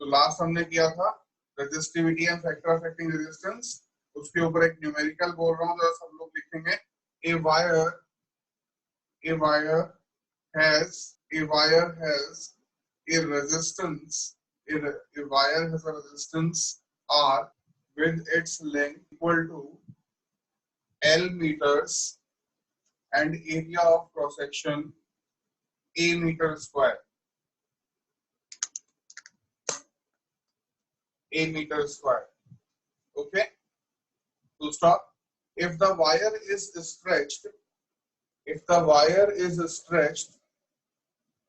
तो लास्ट हमने किया था resistivity and factor affecting resistance, उसके ऊपर एक न्यूमेरिकल बोल रहा हूँ, जरा सब लोग लिखेंगे। A wire has a resistance a wire has a resistance R with its length equal to L meters and area of cross section A meter square. Okay, full stop. If the wire is stretched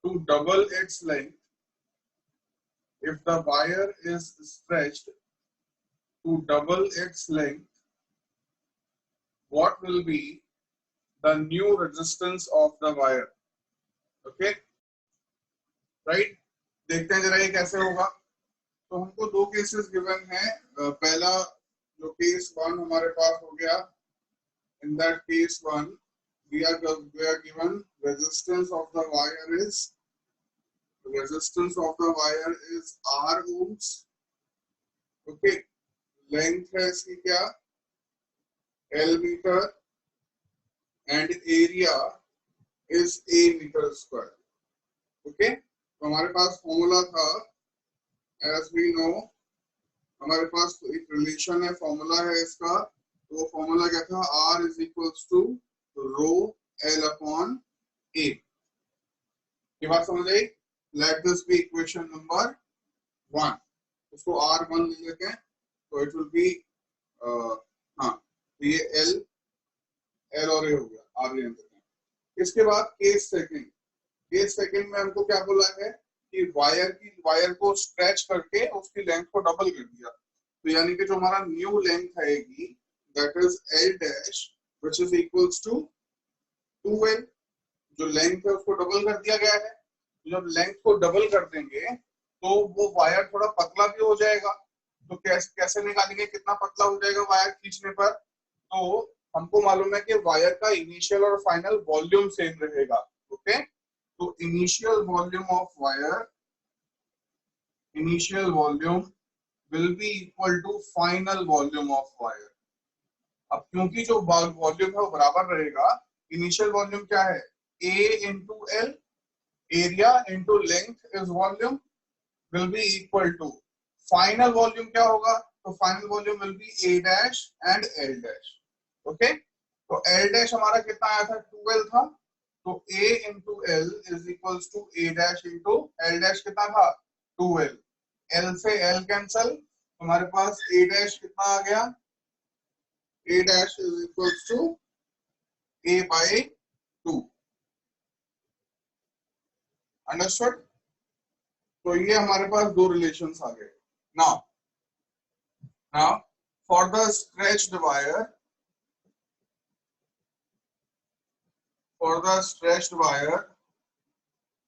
to double its length, what will be the new resistance of the wire? Okay, right? देखते हैं जरा ये कैसे होगा। तो हमको दो cases given है। पहला जो केस 1 हमारे पास हो गया, in that case 1 we are given resistance of the wire is R ohms. Okay, length है इसकी क्या, L meter and area is A meter square. Okay, तो हमारे पास फॉर्मूला था, as we know हमारे पास एक रिलेशन है, फॉर्मूला है इसका। तो वो फॉर्मूला क्या था, R is equals to rho L upon A। ये बात समझ आई? Let this be equation number 1। उसको R1 ले लेते हैं, तो it will be हाँ, तो ये L और A हो गया, R ले लेते हैं। इसके बाद केस सेकंड में हमको क्या बोला है कि वायर को स्ट्रेच करके उसकी लेंथ को डबल कर दिया। तो यानी कि जो हमारा न्यू लेंथ आएगी that is L dash which is equals to 2L। जो लेंथ है उसको डबल कर दिया गया है। जब लेंथ को डबल कर देंगे तो वो वायर थोड़ा पतला भी हो जाएगा। तो कैसे निकालेंगे कितना पतला हो जाएगा वायर खींचने पर? तो हमको मालूम है कि वायर का इनिशियल और फाइनल वॉल्यूम सेम रहेगा। ओके, तो initial volume will be equal to final volume of wire। अब क्योंकि जो वॉल्यूम है वो बराबर रहेगा, इनिशियल वॉल्यूम क्या है, A into L, area into length is volume will be equal to final volume क्या होगा, तो final volume will be A dash and L dash। Okay, तो L dash हमारा कितना आया था, 2L था, तो A into L is equals to A dash into L dash कितना था, 2L। L से L कैंसल, हमारे पास A dash कितना आ गया, A dash is equals to A by 2। Understood? तो ये हमारे पास दो रिलेशंस आ गए। Now for the stretched wire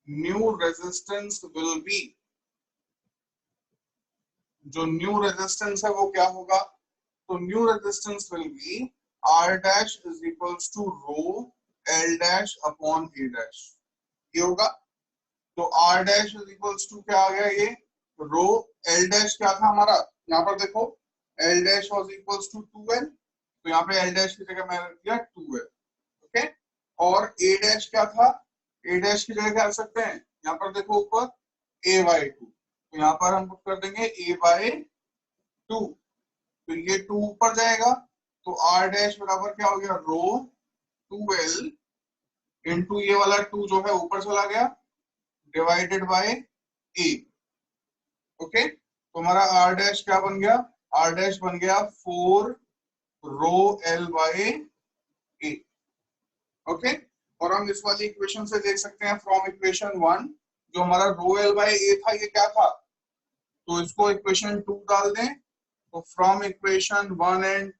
new resistance will be, जो न्यू रेजिस्टेंस है वो क्या होगा, तो new resistance will be R dash is equals to rho L dash upon A dash। ये होगा। तो R dash is equals to क्या आ गया, ये रो L dash क्या था हमारा, यहाँ पर देखो L dash was equals to 2L, तो यहाँ पे L dash की जगह मैंने रख दिया 2L। ओके, और A dash क्या था, A dash की जगह क्या रख सकते हैं, यहाँ पर देखो ऊपर A by 2, तो यहाँ पर हम पुट कर देंगे A by 2, तो ये 2 ऊपर जाएगा, तो R dash बराबर क्या हो गया, रो 2L इंटू ये वाला 2 जो है ऊपर चला गया डिवाइडेड बाय A। ओके, तो हमारा R dash क्या बन गया, R dash बन गया 4 रो L बाय A। ओके, और हम इस वाली इक्वेशन से देख सकते हैं फ्रॉम इक्वेशन 1 जो हमारा रो L बाय A था ये क्या था, तो इसको इक्वेशन 2 डाल दें, तो फ्रॉम इक्वेशन 1 एंड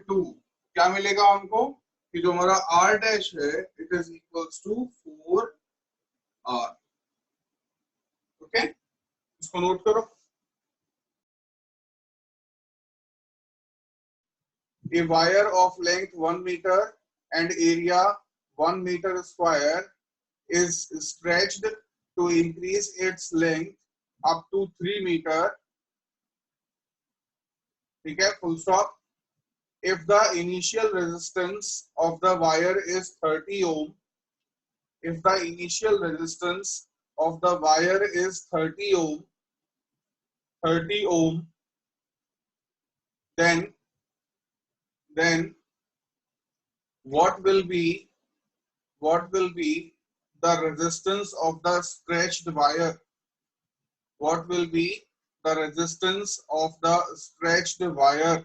2 क्या मिलेगा हमको कि जो हमारा R डैश है it is equals to 4R। Okay, इसको नोट करो। A wire of length 1 meter and area 1 meter square is stretched to increase its length up to 3 meter, ठीक है, full stop. If the initial resistance of the wire is 30 ohm, if the initial resistance of the wire is 30 ohm, then what will be the resistance of the stretched wire? What will be the resistance of the stretched wire?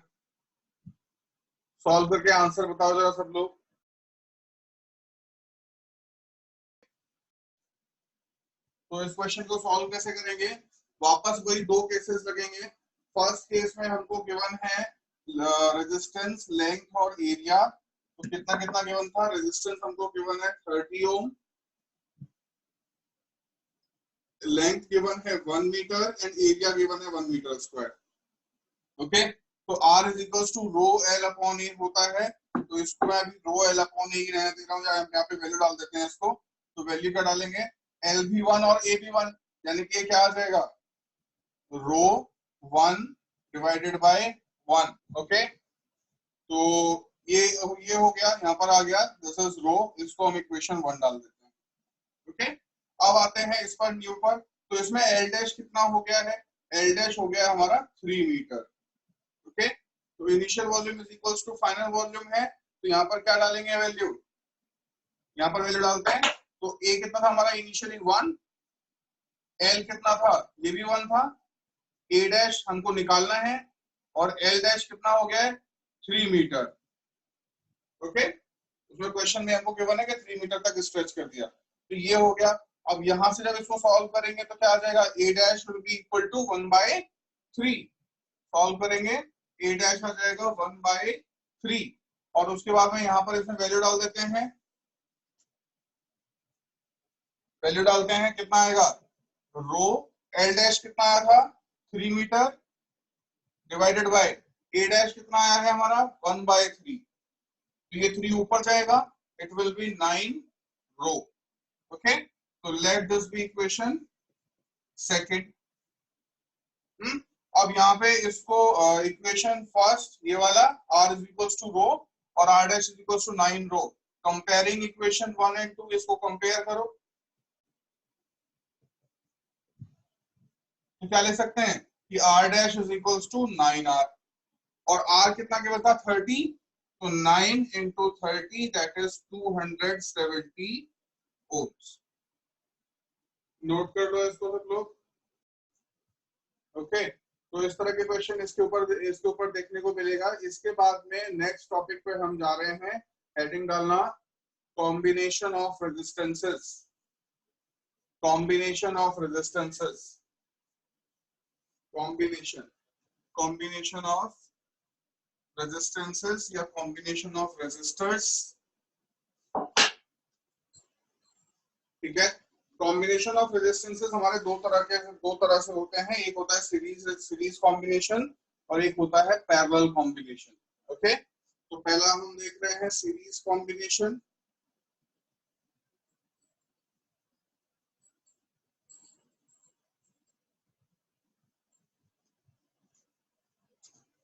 Solve करके answer बताओ जरा सब लोग. तो इस question को solve कैसे करेंगे? वापस वही दो केसेस लगेंगे. फर्स्ट केस में हमको गिवन है रेजिस्टेंस, लेंथ और एरिया. तो कितना कितना गिवन था? रेजिस्टेंस हमको गिवन है 30 ओम, लेंथ गिवन है 1 मीटर एंड एरिया गिवन है 1 मीटर स्क्वायर. ओके, तो R is equal to rho L upon A होता है. तो इसको मैं अभी रो एल अपॉन ए ही रहने दे रहा हूँ. यहाँ पे वैल्यू डाल देते हैं इसको. तो वैल्यू क्या डालेंगे? LV1 और AB1, यानी कि क्या आ जाएगा? रो 1 डिवाइडेड बाय 1. ओके, तो ये हो गया, यहाँ पर आ गया दिस इज रो. इसको हम इक्वेशन 1 डाल देते हैं. ओके, अब आते हैं इस पर न्यू पर. तो इसमें L डैश कितना हो गया है? L डैश हो गया हमारा 3 मीटर. ओके, तो initial volume is equals to final volume है. तो यहाँ पर क्या डालेंगे वैल्यू? यहाँ पर वैल्यू डालते हैं. तो A कितना था हमारा इनिशियली? 1. L कितना था? ये भी 1 था. A डैश हमको निकालना है और L डैश कितना हो गया है? 3 मीटर. ओके, उसमें क्वेश्चन में हमको गिवन है कि 3 मीटर तक स्ट्रेच कर दिया. तो ये हो गया. अब यहां से जब इसको सॉल्व करेंगे तो क्या आ जाएगा? A dash will be equal to 1/3. Solve करेंगे A डैश आ जाएगा 1/3 और उसके बाद में यहाँ पर इसमें वैल्यू डाल देते हैं. वैल्यू डालते हैं, कितना आएगा? रो L डैश कितना आया था? 3 metre divided by A dash कितना आया है हमारा? 1/3. तो ये 3 ऊपर जाएगा, it will be 9 rho. Okay, तो let this be equation second. अब यहाँ पे इसको इक्वेशन फर्स्ट ये वाला R is equals to rho और R dash is equals to 9 rho. Comparing equation 1 and 2, इसको कंपेयर करो. तो क्या ले सकते हैं कि R dash is equals to 9R और R कितना के बता? 30. तो 9 into 30 that is 270 ohms. Note कर लो इसको सब लोग. ओके, तो इस तरह के क्वेश्चन इसके ऊपर देखने को मिलेगा. इसके बाद में नेक्स्ट टॉपिक पे हम जा रहे हैं. हेडिंग डालना combination of resistances. Combination of resistances. Combination of resistances या कॉम्बिनेशन ऑफ रेजिस्टर्स. ठीक है, कॉम्बिनेशन ऑफ रेजिस्टेंसेस हमारे दो तरह से होते हैं. एक होता है सीरीज कॉम्बिनेशन और एक होता है पैरेलल कॉम्बिनेशन. ओके, तो पहला हम देख रहे हैं सीरीज कॉम्बिनेशन.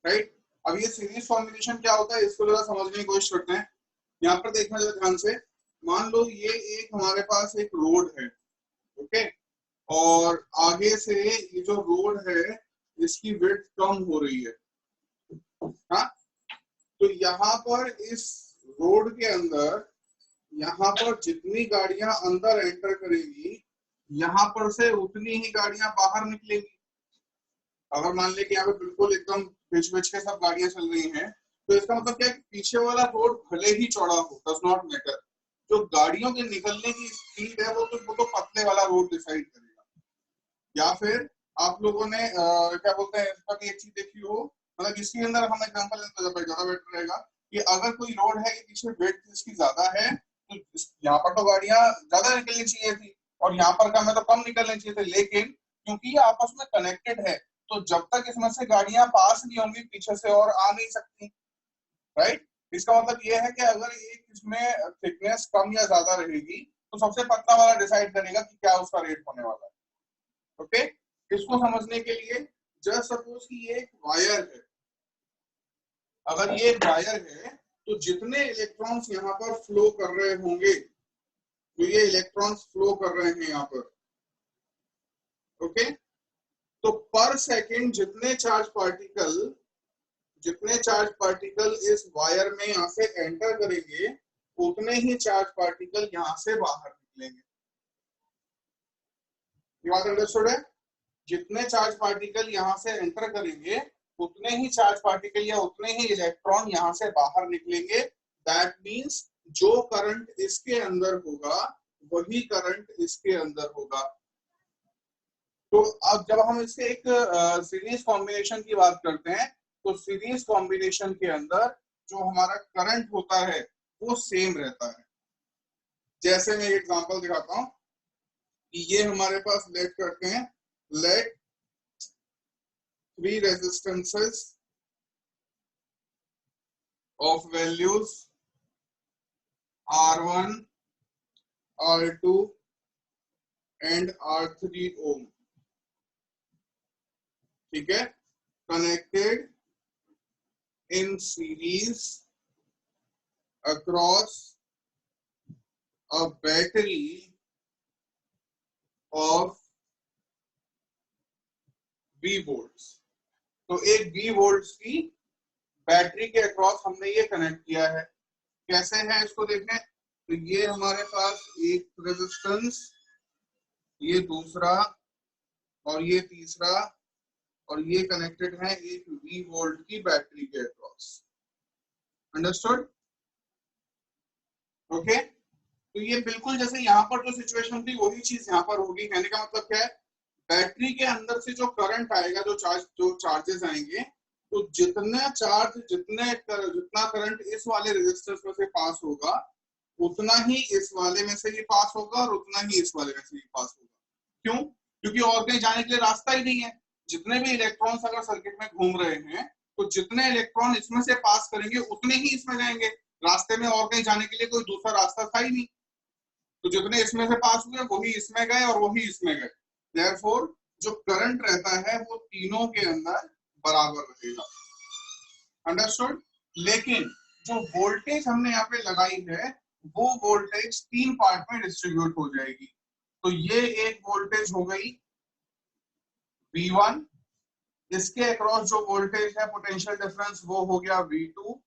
राइट, अब ये सीरीज कॉम्बिनेशन क्या होता है इसको जरा समझने की कोशिश करते हैं. यहाँ पर देखना जरा ध्यान से. मान लो ये एक हमारे पास एक रोड है. ओके, और आगे से ये जो रोड है इसकी विड्थ कम हो रही है. हाँ, तो यहाँ पर इस रोड के अंदर यहाँ पर जितनी गाड़ियां अंदर एंटर करेंगी यहाँ पर से उतनी ही गाड़ियां बाहर निकलेंगी. अगर मान ले कि यहाँ पे बिल्कुल एकदम बिच के सब गाड़ियां चल रही हैं तो इसका मतलब क्या है कि पीछे वाला रोड भले ही चौड़ा हो, डज नॉट मैटर. जो गाड़ियों के निकलने की स्पीड है वो तो पतले वाला रोड डिसाइड करेगा. या फिर आप लोगों ने क्या बोलते हैं इस पर एक चीज देखी हो, मतलब इसके अंदर हम एग्जांपल लेते हैं ज्यादा बेटर रहेगा कि अगर कोई रोड है कि पीछे विड्थ इसकी ज्यादा है तो यहाँ पर तो गाड़ियां ज्यादा निकलनी चाहिए थी और यहाँ पर कम है तो कम निकलनी चाहिए थे. लेकिन क्योंकि ये आपस में कनेक्टेड है तो जब तक इसमें से गाड़ियां पास नहीं होंगी पीछे से और आ नहीं सकती. राइट, इसका मतलब ये है कि अगर एक इसमें थिकनेस कम या ज्यादा रहेगी तो सबसे पतला वाला डिसाइड करेगा कि क्या उसका रेट होने वाला है। ओके, इसको समझने के लिए जस्ट सपोज कि ये एक वायर है, अगर ये एक वायर है तो जितने इलेक्ट्रॉन्स यहाँ पर फ्लो कर रहे होंगे, तो ये इलेक्ट्रॉन्स फ्लो कर रहे हैं यहाँ पर, ओके, तो पर सेकेंड जितने चार्ज पार्टिकल इस वायर में यहाँ से एंटर करेंगे, उतने ही चार्ज पार्टिकल यहाँ से बाहर निकलेंगे। ये बात अंडरस्टूड है? जितने चार्ज पार्टिकल यहाँ से एंटर करेंगे, उतने ही चार्ज पार्टिकल या उतने ही इलेक्ट्रॉन यहाँ से बाहर निकलेंगे। दैट मीन्स जो करंट इसके अंदर होगा वही करंट इसके अंदर होगा। तो अब जब हम इसके एक सीरीज कॉम्बिनेशन की बात करते हैं, तो सीरीज कॉम्बिनेशन के अंदर जो हमारा करंट होता है वो सेम रहता है। जैसे मैं एग्जांपल दिखाता हूं कि ये हमारे पास लेट करते हैं, let 3 resistances of values R1, R2 and R3 ohm, ठीक है, connected in series across a battery of V volts। तो एक V volts की बैटरी के अक्रॉस हमने ये कनेक्ट किया है। कैसे है इसको देखें, तो ये हमारे पास एक रेजिस्टेंस, ये दूसरा और ये तीसरा, और ये कनेक्टेड है एक V वोल्ट की बैटरी के अक्रॉस। अंडरस्टूड? ओके, तो ये बिल्कुल जैसे यहाँ पर जो सिचुएशन थी वही चीज यहाँ पर होगी। कहने का मतलब क्या है, बैटरी के अंदर से जो करंट आएगा, जो चार्जेस आएंगे, तो जितना करंट इस वाले रेजिस्टेंस में से पास होगा, उतना ही इस वाले में से ये पास होगा और उतना ही इस वाले में से ये पास होगा। क्यों? क्योंकि और कहीं जाने के लिए रास्ता ही नहीं है। जितने भी इलेक्ट्रॉन्स अगर सर्किट में घूम रहे हैं, तो जितने इलेक्ट्रॉन इसमें से पास करेंगे उतने ही इसमें जाएंगे। रास्ते में और कहीं जाने के लिए कोई दूसरा रास्ता था ही नहीं, तो जितने इसमें से पास हुए वही इसमें गए और वही इसमें गए। देयरफॉर जो करंट रहता है वो तीनों के अंदर बराबर रहेगा। अंडरस्टूड? लेकिन जो वोल्टेज हमने यहाँ पे लगाई है, वो वोल्टेज 3 पार्ट में डिस्ट्रीब्यूट हो जाएगी। तो ये एक वोल्टेज हो गई V1, इसके अक्रॉस जो वोल्टेज है पोटेंशियल डिफरेंस वो हो गया V2,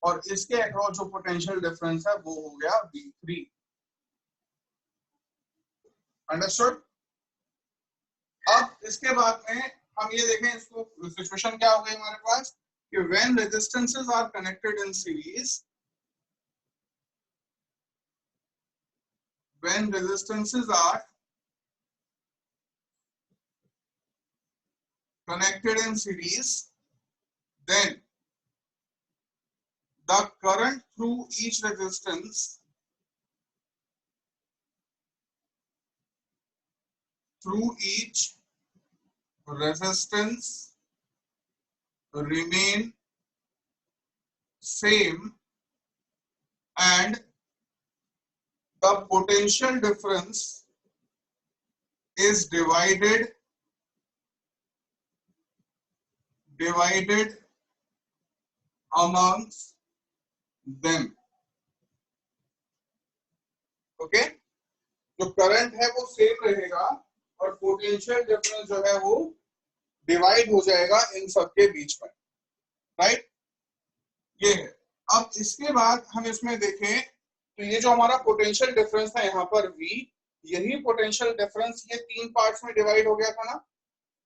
और इसके अक्रॉस जो पोटेंशियल डिफरेंस है वो हो गया V3। अंडरस्टूड? अब इसके बाद में हम ये देखें, इसको सिचुएशन क्या हो गई हमारे पास कि when resistances are connected in series, when resistances are connected in series, then the current through each resistance remain same, and the potential difference is divided amongst them। Okay, जो करंट है वो same रहेगा और potential difference जो है वो divide हो जाएगा इन सबके बीच में, राइट? ये है। अब इसके बाद हम इसमें देखें तो ये जो हमारा पोटेंशियल डिफरेंस था यहाँ पर V, यही पोटेंशियल डिफरेंस ये 3 पार्ट्स में डिवाइड हो गया था ना,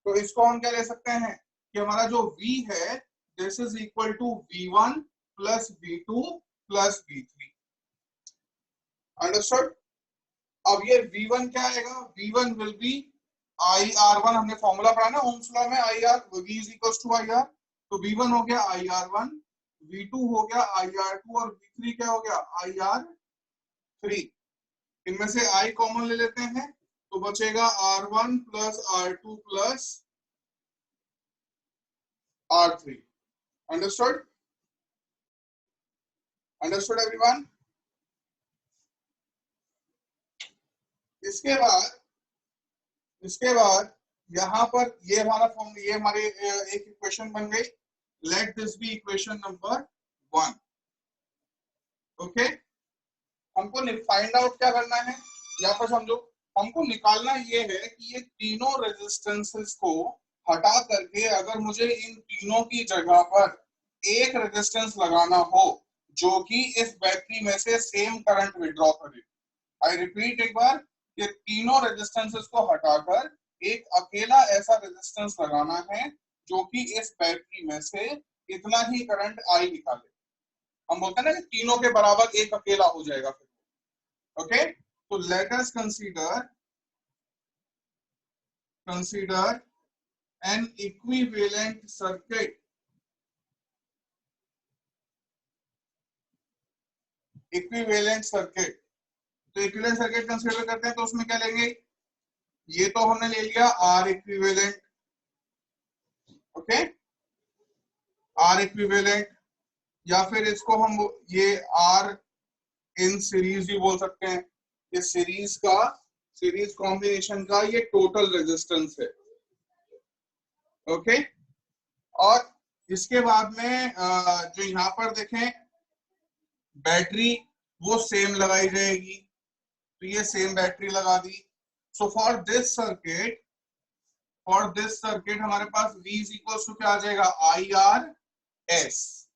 तो इसको हम क्या ले सकते हैं कि हमारा जो V है, this is equal to V1 plus V2 plus V3। Understood? अब ये V1 क्या आएगा, V1 विल बी IR1, हमने फॉर्मूला पढ़ा ना ओम्स लॉ में, IR V is equal to IR, तो V1 हो गया IR1, V2 हो गया IR2 और V3 क्या हो गया IR3। इनमें से I कॉमन ले लेते हैं तो बचेगा R1 plus R2 plus R3। Understood? Understood everyone? इसके बाद यहाँ पर ये हमारा फॉर्म, ये हमारी एक इक्वेशन बन गई। Let this be equation number 1। Okay, हमको फाइंड आउट क्या करना है, यहाँ पर समझो, हमको निकालना ये है कि ये तीनों रेजिस्टेंसेस को हटा करके अगर मुझे इन तीनों की जगह पर एक रेजिस्टेंस लगाना हो जो कि इस बैटरी में से सेम करंट विड्रॉ करे। आई रिपीट एक बार, ये तीनों रेजिस्टेंसेस को हटाकर एक अकेला ऐसा रेजिस्टेंस लगाना है जो कि इस बैटरी में से इतना ही करंट आई निकाले। हम बोलते हैं ना कि तीनों के बराबर एक अकेला हो जाएगा फिर। ओके, तो let us consider an equivalent circuit तो इक्विवेलेंट सर्किट कंसीडर करते हैं, तो उसमें क्या लेंगे, ये तो हमने ले लिया R equivalent. Okay, R equivalent, या फिर इसको हम ये आर इन सीरीज भी बोल सकते हैं। ये सीरीज कॉम्बिनेशन का ये टोटल रेजिस्टेंस है। ओके, और इसके बाद में जो यहाँ पर देखें बैटरी वो सेम लगाई जाएगी, तो ये सेम बैटरी लगा दी। सो फॉर दिस सर्किट हमारे पास V इज इक्वल टू क्या आ जाएगा, IRS।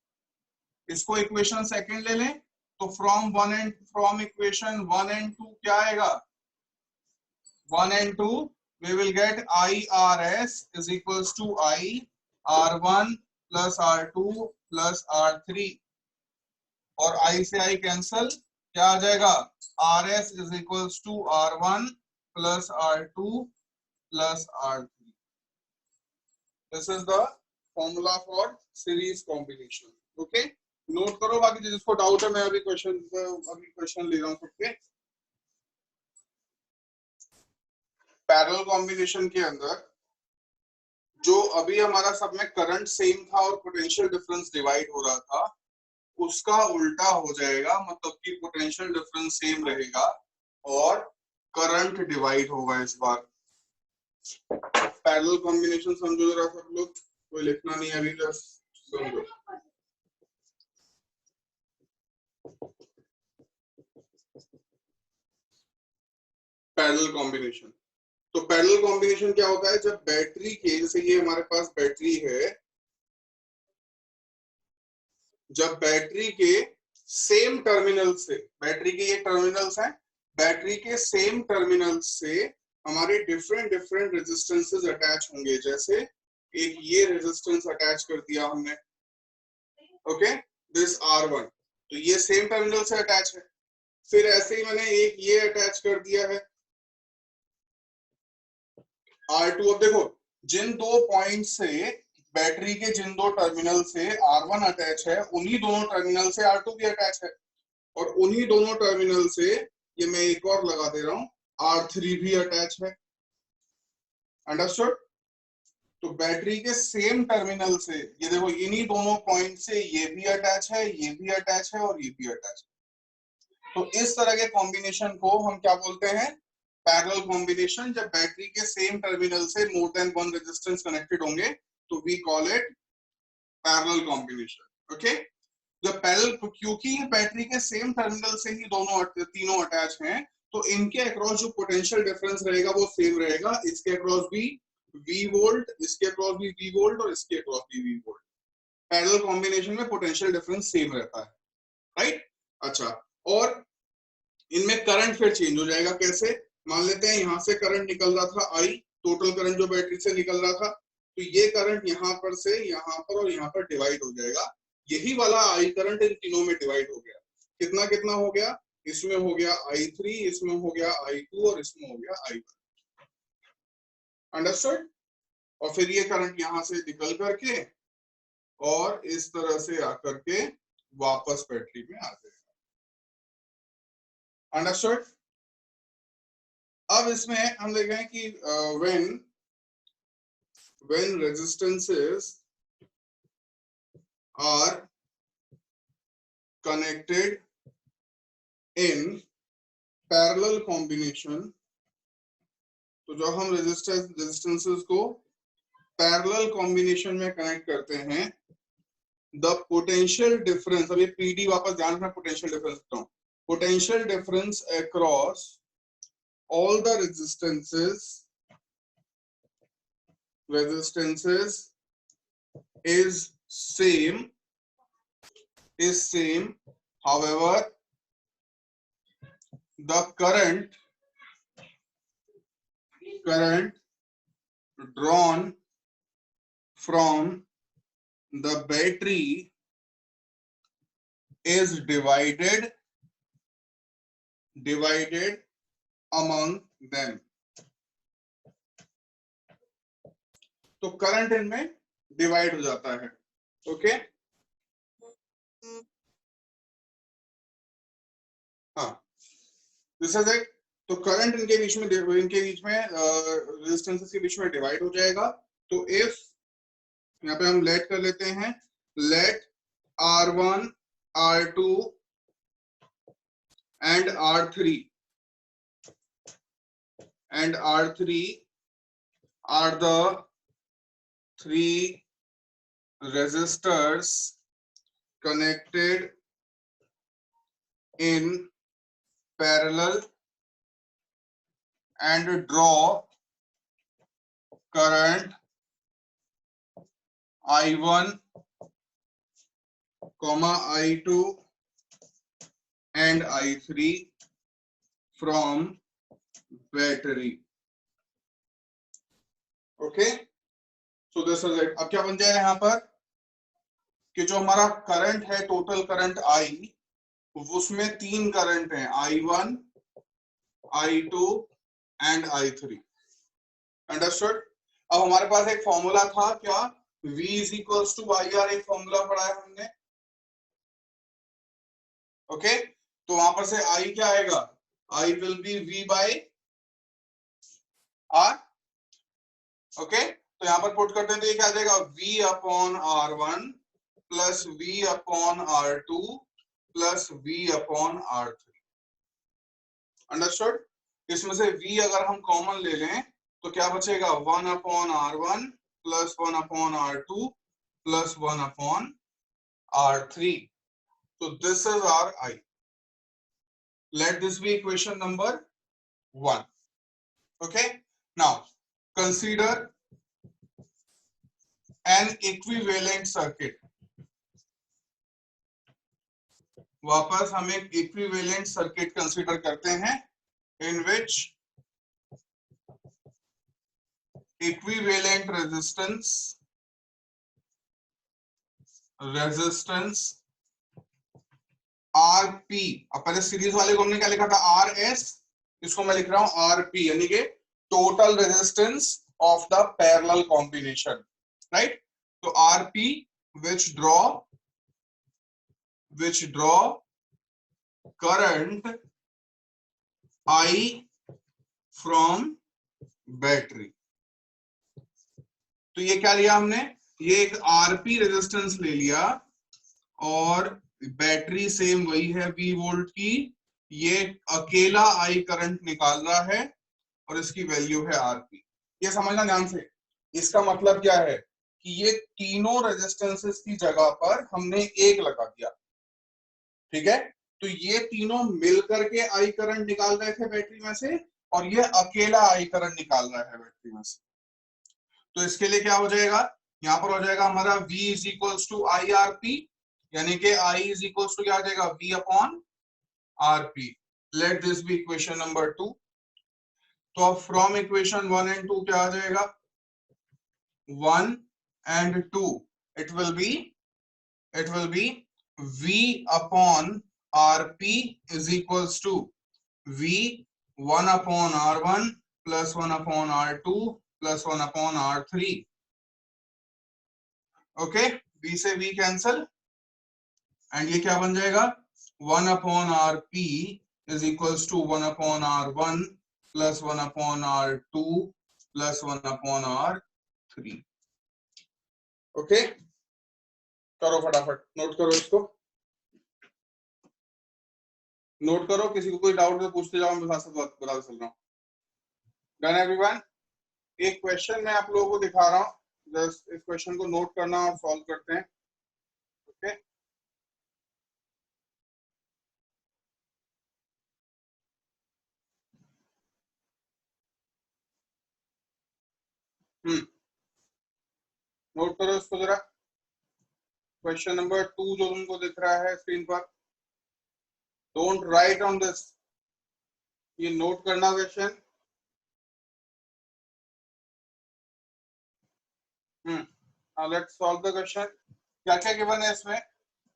इसको इक्वेशन सेकंड ले लें, तो फ्रॉम इक्वेशन 1 and 2 क्या आएगा, 1 and 2 we will get IRS is equals to IR1 plus R2 plus R3, और I से I कैंसल, क्या आ जाएगा, RS is equals to R1 plus R2 plus R3। This is the formula for series combination। Okay, note करो, बाकी जिसको doubt है मैं अभी क्वेश्चन ले रहा हूँ सबके। पैरेलल कॉम्बिनेशन के अंदर जो अभी हमारा सब में करंट सेम था और पोटेंशियल डिफरेंस डिवाइड हो रहा था, उसका उल्टा हो जाएगा, मतलब कि पोटेंशियल डिफरेंस सेम रहेगा और करंट डिवाइड होगा इस बार। पैरेलल कॉम्बिनेशन समझो जरा सब लोग, कोई लिखना नहीं है अभी, जस्ट समझो। पैरेलल कॉम्बिनेशन, तो पैरेलल कॉम्बिनेशन क्या होता है, जब बैटरी के, जैसे ये हमारे पास बैटरी है, जब बैटरी के सेम टर्मिनल से, बैटरी के ये टर्मिनल्स हैं, बैटरी के सेम टर्मिनल से हमारे डिफरेंट रेजिस्टेंसेस अटैच होंगे। जैसे एक ये रेजिस्टेंस अटैच कर दिया हमने, ओके, दिस R1, तो ये सेम टर्मिनल से अटैच है। फिर ऐसे ही मैंने एक ये अटैच कर दिया है R2। अब देखो, जिन दो पॉइंट से बैटरी के जिन दो टर्मिनल से R1 अटैच है, उन्हीं दोनों टर्मिनल से R2 भी अटैच है, और उन्हीं दोनों टर्मिनल से ये मैं एक और लगा दे रहा हूं, R3 भी अटैच है। अंडरस्टूड? तो बैटरी के सेम टर्मिनल से, ये देखो, इन्हीं दोनों पॉइंट से ये भी अटैच है, ये भी अटैच है और ये भी अटैच है। तो इस तरह के कॉम्बिनेशन को हम क्या बोलते हैं, पैरेलल कॉम्बिनेशन। जब बैटरी के सेम टर्मिनल से more than one resistance connected होंगे तो we call it parallel combination. Okay, जब पैरेलल, क्योंकि बैटरी के सेम टर्मिनल से ही तीनों अटैच हैं, तो इनके अक्रॉस जो पोटेंशियल डिफरेंस रहेगा वो सेम रहेगा। इसके अक्रॉस भी V वोल्ट, इसके अक्रॉस भी V वोल्ट और इसके अक्रॉस भी V वोल्ट। पैरेलल कॉम्बिनेशन में पोटेंशियल डिफरेंस सेम रहता है, राइट। अच्छा, और इनमें करंट फिर चेंज हो जाएगा। कैसे, मान लेते हैं यहां से करंट निकल रहा था I, टोटल करंट जो बैटरी से निकल रहा था, तो ये करंट यहाँ पर से यहाँ पर और यहाँ पर डिवाइड हो जाएगा। यही वाला I करंट इन तीनों में डिवाइड हो गया। कितना कितना हो गया, इसमें हो गया I3, इसमें हो गया I2 और इसमें हो गया I1। अंडरस्टूड? और फिर ये करंट यहां से निकल करके और इस तरह से आकर के वापस बैटरी में आ जाएगा। अंडरस्टूड? अब इसमें हम देखें कि when resistances are connected in parallel combination, तो जब हम रेजिस्टेंसेस को पैरेलल कॉम्बिनेशन में कनेक्ट करते हैं, द पोटेंशियल डिफरेंस, अब ये पीडी वापस ध्यान रखना, पोटेंशियल डिफरेंस लिखता हूं, potential difference across all the resistances is same, however the current drawn from the battery is divided among them. तो करंट इनमें डिवाइड हो जाता है. ओके, हाँ, दिस इज इट. तो करंट इनके बीच में रेजिस्टेंसेस के बीच में डिवाइड हो जाएगा. तो इफ यहाँ पे हम लेट कर लेते हैं, late R1, R2 and R3 are the three resistors connected in parallel and draw current I1, I2 and I3 from battery. Okay, so this is it. अब क्या बन जाएगा यहाँ पर कि जो हमारा करंट है, टोटल करंट I, उसमें तीन करंट हैं, I1, I2 and I3. Understood. अब हमारे पास एक फॉर्मूला था क्या, V is equals to IR, एक फॉर्मूला पढ़ा है हमने. ओके, तो वहां पर से I क्या आएगा, I will be V by R. Okay, तो यहां पर पुट करते हैं तो ये क्या आ जाएगा, V upon R1 plus V upon R2 plus V upon R3. Understood. इसमें से V अगर हम कॉमन ले लें तो क्या बचेगा, 1 upon R1 plus 1 upon R2 plus 1 upon R3. So this is our I. Let this be equation number 1. Okay. Now consider an equivalent circuit. वापस हम एक equivalent circuit consider करते हैं in which equivalent resistance RP, अब पहले series वाले को हमने क्या लिखा था, RS, इसको मैं लिख रहा हूं RP, यानी कि total resistance of the parallel combination. Right, तो RP which draw current I from battery. तो ये क्या लिया हमने, ये एक RP रेजिस्टेंस ले लिया और बैटरी सेम वही है 20 वोल्ट की, ये अकेला I करंट निकाल रहा है और इसकी वैल्यू है RP. ये समझना ध्यान से. इसका मतलब क्या है कि ये तीनों रेजिस्टेंसेस की जगह पर हमने एक लगा दिया. ठीक है, तो ये तीनों मिलकर के I करंट निकाल रहे थे बैटरी में से और ये अकेला I करंट निकाल रहा है बैटरी में से. तो इसके लिए क्या हो जाएगा, यहां पर हो जाएगा हमारा V is equals to IRP, यानी कि I इज इक्वल्स टू क्या आ जाएगा, V upon RP. Let this be equation number 2. तो अब फ्रॉम इक्वेशन 1 एंड 2 क्या आ जाएगा, 1 and 2 it will be V upon RP is equals to V 1 upon R1 plus 1 upon R2 plus 1 upon R3. Okay, V से V cancel and ये क्या बन जाएगा, 1 upon RP is equals to 1 upon R1 plus 1 upon R2 plus 1 upon R3. Okay, करो फटाफट, note करो इसको, note करो. किसी को कोई डाउट तो पूछते जाओ, मैं साथ साथ बता चल रहा हूं. Done everyone. एक क्वेश्चन मैं आप लोगों को दिखा रहा हूँ, जस्ट इस क्वेश्चन को नोट करना और सॉल्व करते हैं। ओके नोट करो इसको जरा। क्वेश्चन नंबर 2 जो तुमको दिख रहा है स्क्रीन पर, डोंट राइट ऑन दिस, ये नोट करना question. Let's solve the question. क्या क्या गिवन है इसमें?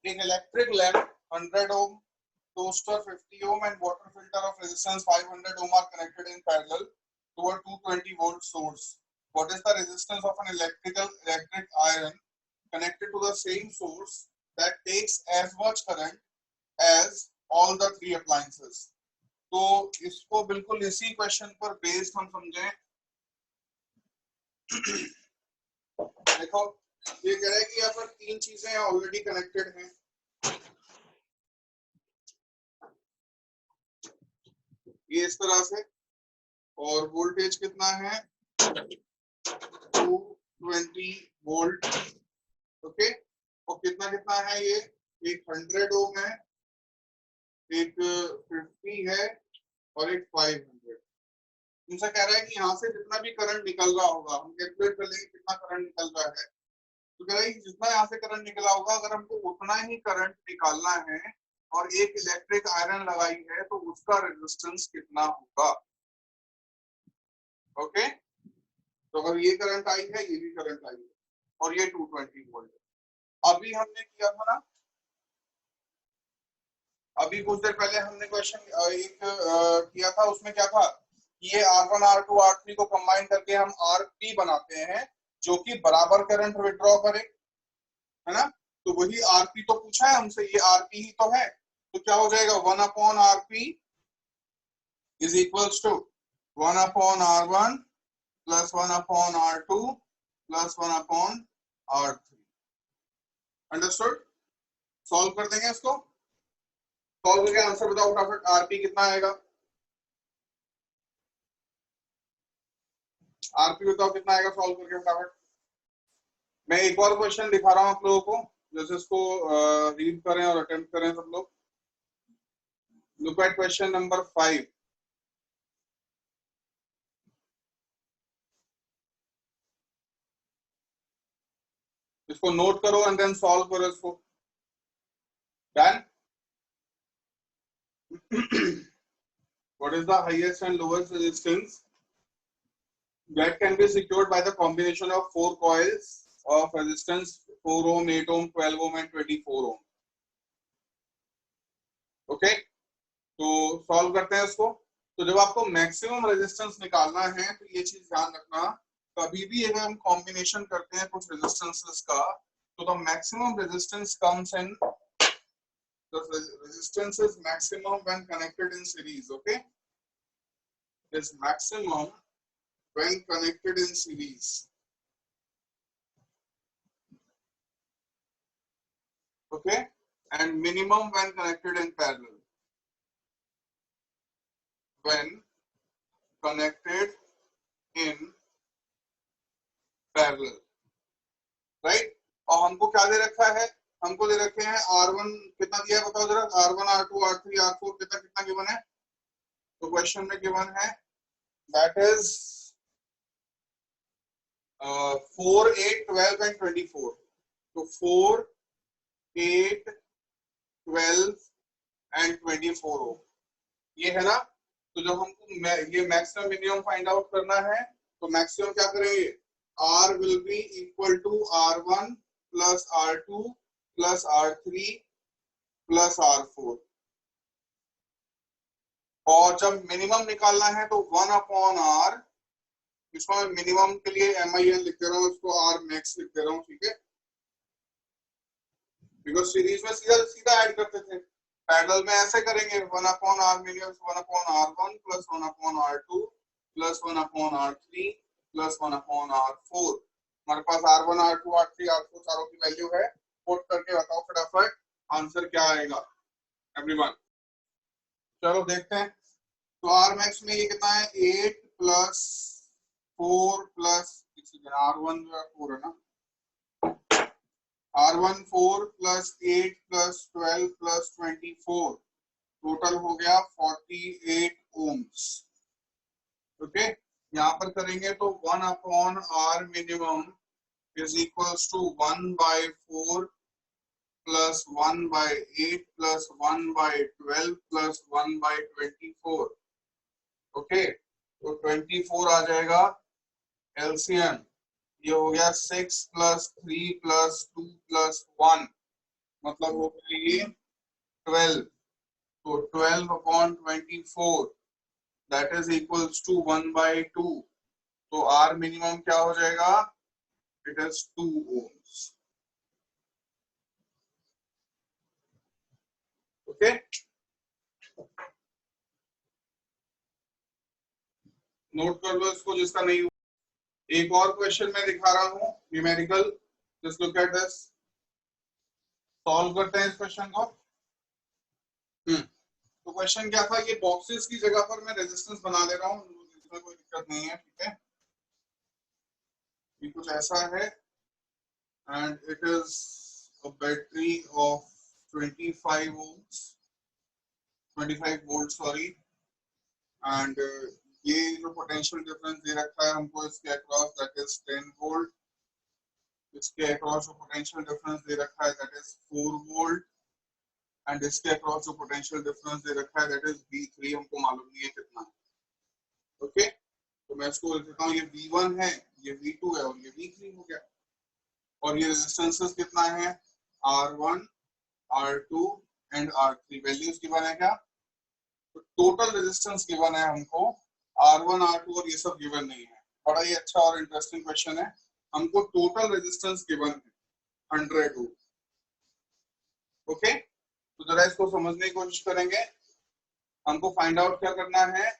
एक electric lamp 100 ohm, toaster 50 ohm and water filter of resistance 500 ohm are connected in parallel to a 220 volt source. What is the resistance of an electric iron connected to the same source that takes as much current as all the three appliances? तो इसको बिल्कुल इसी question पर based हम समझें। देखो ये कह रहा है कि यहाँ पर तीन चीजें ऑलरेडी कनेक्टेड हैं। ये इस तरह से, और वोल्टेज कितना है 220 वोल्ट। ओके, और कितना कितना है ये, एक 100 ओम है, एक 50 है और एक 500। उनसे कह रहा है कि यहाँ से जितना भी करंट निकल रहा होगा, हम कैलकुलेट कर लेंगे कितना करंट निकल रहा है। तो कह रहा है कि जितना यहाँ से करंट निकला होगा, अगर हमको उतना ही करंट निकालना है और एक इलेक्ट्रिक आयरन लगाई है तो उसका रेजिस्टेंस कितना होगा। ओके, तो अगर ये करंट आई है, ये भी करंट आई है, और ये 220 वोल्ट है। अभी हमने किया था ना, अभी कुछ देर पहले हमने क्वेश्चन एक किया था, उसमें क्या था, ये R1 R2 R3 को कंबाइन करके हम RP बनाते हैं जो कि बराबर करंट विड्रॉ करे, है ना। तो वही RP तो पूछा है हमसे, ये RP ही तो है। तो क्या हो जाएगा, 1/RP is equals to 1/R1 plus 1/R2 plus 1/R3। Understood. Solve कर देंगे इसको, सॉल्व करके आंसर बताओ फटाफट, आरपी कितना आएगा, आरपी बताओ कितना आएगा, सॉल्व करके फटाफट। मैं एक और क्वेश्चन दिखा रहा हूं आप लोगों को, जैसे इसको रीड करें और अटेम्प्ट करें सब लोग। Look at question number 5। इसको नोट करो एंड देन सॉल्व करो इसको। Done. What is the highest and lowest resistance that can be secured by the combination of 4 coils of resistance 4 ohm, 8 ohm, 12 ohm and 24 ohm? Okay, तो solve करते हैं इसको। तो जब आपको मैक्सिमम रेजिस्टेंस निकालना है तो ये चीज ध्यान रखना, कभी भी अगर हम कॉम्बिनेशन करते हैं कुछ रेजिस्टेंसेस का, तो the maximum resistance comes in, the resistance is maximum when connected in series. Okay, is maximum when connected in series. Okay, and minimum when connected in parallel, when connected in parallel, right? और हमको क्या दे रखा है, हमको दे रखे हैं R1 कितना दिया है बताओ जरा, R1 R2 R3 R4 कितना कितना गिवन है। तो क्वेश्चन में गिवन है दैट इज 4 8 12 एंड 24। तो 4 8 12 एंड 24 हो, ये है ना। तो जब हमको ये मैक्सिमम मिनिमम फाइंड आउट करना है, तो मैक्सिमम क्या करेंगे, R will be equal to R1 plus R2 plus R3 plus R4, और जब मिनिमम निकालना है तो 1/R, इसको मैं मिनिमम के लिए MIN लिख दे रहा हूँ, इसको R max लिख दे रहा हूँ, ठीक है, बिकॉज सीरीज में सीधा सीधा ऐड करते थे, पैरेलल में ऐसे करेंगे 1/R minimum 1/R1 plus 1/R2 plus 1/R3 plus 1/R4। हमारे पास R1 R2 R3 R4 चारों की वैल्यू है, पुट करके बताओ फटाफट आंसर क्या आएगा एवरीवन। चलो देखते हैं। तो R मैक्स में ये कितना है, 8 प्लस 4 प्लस R1 जो है 4 है ना, R1 4 plus 8 plus 12 plus 24, total हो गया 48 ओम्स। ओके, यहाँ पर करेंगे तो 1 upon R minimum is equals to 1 by 4 plus 1 by 8 plus 1 by 12 plus 1 by 24। Okay, तो 24 आ जाएगा एलसीएम, ये हो गया 6 प्लस 3 प्लस 2 प्लस 1, मतलब हो गया ये 12। तो 12 upon 24 that is equals to 1 by 2। तो आर मिनिमम क्या हो जाएगा, it is 2 ohms. Okay, note कर लो इसको जिसका नहीं। एक और क्वेश्चन मैं दिखा रहा हूं numerical, just look at this, solve करते हैं इस क्वेश्चन को। तो क्वेश्चन क्या था, ये बॉक्सेस की जगह पर मैं रेजिस्टेंस बना ले रहा हूँ, इसमें कोई दिक्कत नहीं है, ठीक है। ये कुछ ऐसा है and it is a battery of 25 volts 25 volt sorry, and ये जो पोटेंशियल डिफरेंस दे रखा है हमको इसके अक्रॉस दैट इज 10 वोल्ट, इसके अक्रॉस जो पोटेंशियल डिफरेंस दे रखा है दैट इज 4 वोल्ट, एंड इसके अक्रॉस जो पोटेंशियल डिफरेंस दे रखा है दैट इज V3, हमको मालूम नहीं है कितना है। ओके, तो मैं इसको लिख देता हूँ, ये V1 है, ये V2 है और ये V3 हो गया। और ये रेजिस्टेंसेस कितना है, R1 R2 and R3, values given है क्या, तो टोटल रेजिस्टेंस गिवन है हमको, R1 R2 और ये सब गिवन नहीं है। बड़ा ही अच्छा और इंटरेस्टिंग क्वेश्चन है, हमको टोटल रेजिस्टेंस गिवन है 100 ओम। ओके, तो जरा इसको समझने की कोशिश करेंगे। हमको फाइंड आउट क्या करना है,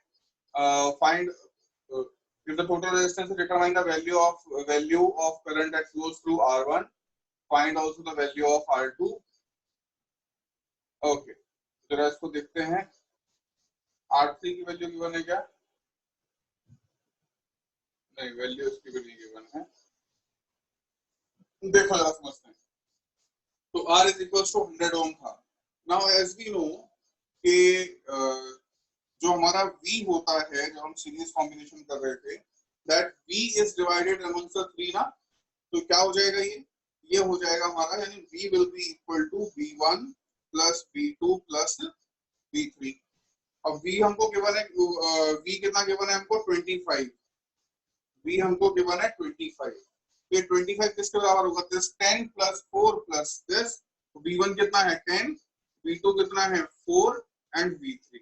find if the total resistance determine the value of current that flows through R1, find also the value of R2। Okay, जरा इसको देखते हैं, R3 की वैल्यू गिवन है क्या, नहीं वैल्यू इसकी भी नहीं गिवन है, देखो जरा समझते हैं। तो R is equals to 100 ओम था। नाउ एज वी नो कि जो हमारा V होता है जब हम सीरीज कॉम्बिनेशन कर रहे थे, that V is divided amongst the 3 ना, तो क्या हो जाएगा, ये हो जाएगा हमारा, यानी V will be equal to V1 plus V2 plus V3। अब V हमको गिवन है, V कितना गिवन है हमको 25, V हमको गिवन है 25, ये 25 किसके बराबर होगा, this 10 plus 4 plus this, V1 कितना है 10, V2 कितना है 4 एंड V3,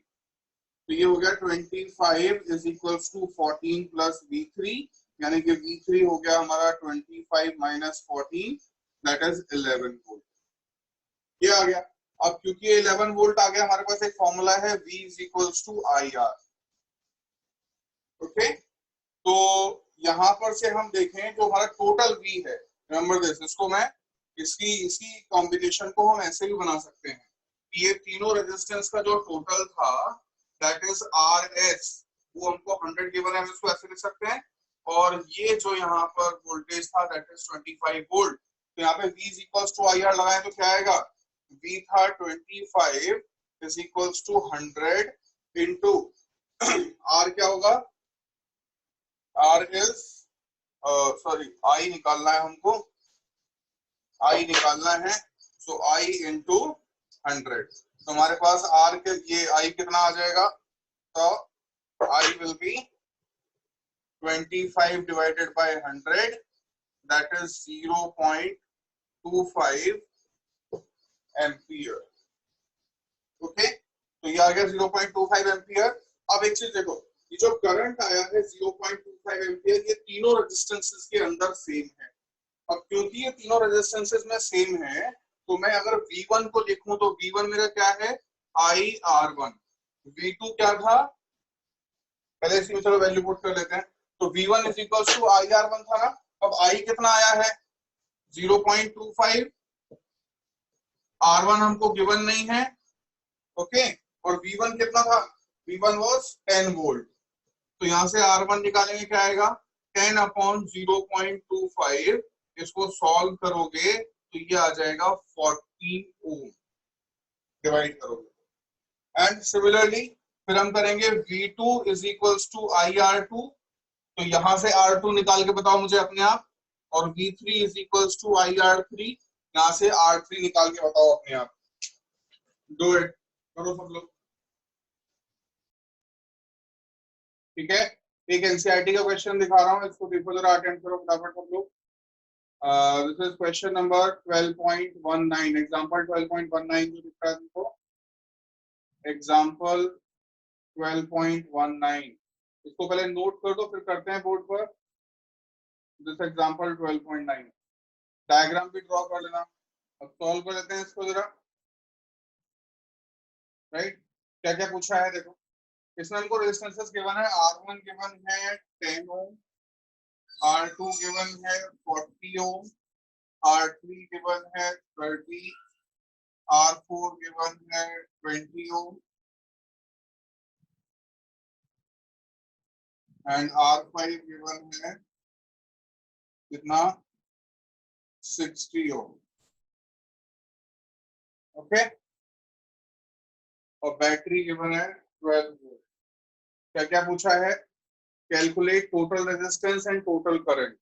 तो ये हो गया 25 is equals to 14 plus V3, यानी कि V3 हो गया हमारा 25 माइनस 14 दैट इज 11 वोल्ट। ये आ गया। अब क्योंकि 11 वोल्ट आ गया, हमारे पास एक फॉर्मूला है V is equals to IR। Okay, तो यहां पर से हम देखें जो हमारा टोटल V है, रिमेंबर दिस, इसको मैं इसी कॉम्बिनेशन को हम ऐसे भी बना सकते हैं, ये तीनों रेजिस्टेंस का जो टोटल था दैट इज RS, वो हमको 100 गिवन है, हम इसको ऐसे लिख सकते हैं, और ये जो यहाँ पर वोल्टेज था दैट इज 25 वोल्ट, तो यहाँ पे V is equals to IR लगाएं तो क्या आएगा, V था 25 is equals to 100 into R क्या होगा, R इज सॉरी I निकालना है हमको, I निकालना है, सो I इंटू 100, तो हमारे पास R के ये I कितना आ जाएगा, तो I will be 25 divided by 100 that is 0.25 ampere. Okay, तो ये आ गया 0.25 एम्पियर। अब एक चीज देखो, ये जो करंट आया है 0.25 एम्पियर, ये तीनों रेजिस्टेंसेस के अंदर सेम है। अब क्योंकि ये तीनों रेजिस्टेंसेस में सेम है, तो मैं अगर V1 को लिखूं तो V1 मेरा क्या है, IR1, V2 क्या था, पहले इसी में चलो वैल्यू पुट कर लेते हैं, तो V1 is equal to IR1 था ना, अब I कितना आया है 0.25, R1 हमको गिवन नहीं है, ओके, और V1 कितना था, V1 वाज 10 वोल्ट, तो यहाँ से R1 निकालेंगे, क्या आएगा 10/0.25, इसको सॉल्व करोगे तो ये आ जाएगा 14 ओम, डिवाइड करोगे। एंड सिमिलरली फिर हम करेंगे V2 is equals to IR2, तो यहां से R2 निकाल के बताओ मुझे अपने आप, और V3 is equals to IR3, यहां से R3 निकाल के बताओ अपने आप। डू इट, करो सब लोग, ठीक है। एक एनसीईआरटी का क्वेश्चन दिखा रहा हूँ, इसको देखो जरा, अटेंड करो फटाफट सब लोग। This is question number 12.19, example 12.19 जो दिख रहा है तुमको, एग्जांपल 12.19, इसको पहले नोट कर दो फिर करते हैं बोर्ड पर। दिस एग्जांपल 12.9, डायग्राम भी ड्रॉ कर लेना। अब सॉल्व कर लेते हैं इसको जरा, राइट। क्या क्या पूछा है देखो, इसमें हमको रेजिस्टेंसेस गिवन है, R1 गिवन है 10 ओम, R2 गिवन है 40 ओम, R3 गिवन है 30, R4 गिवन है 20 ओम एंड R5 गिवन है कितना 60 ओम, ओके। और बैटरी गिवन है 12 वोल्ट। क्या क्या पूछा है, calculate total resistance and total current,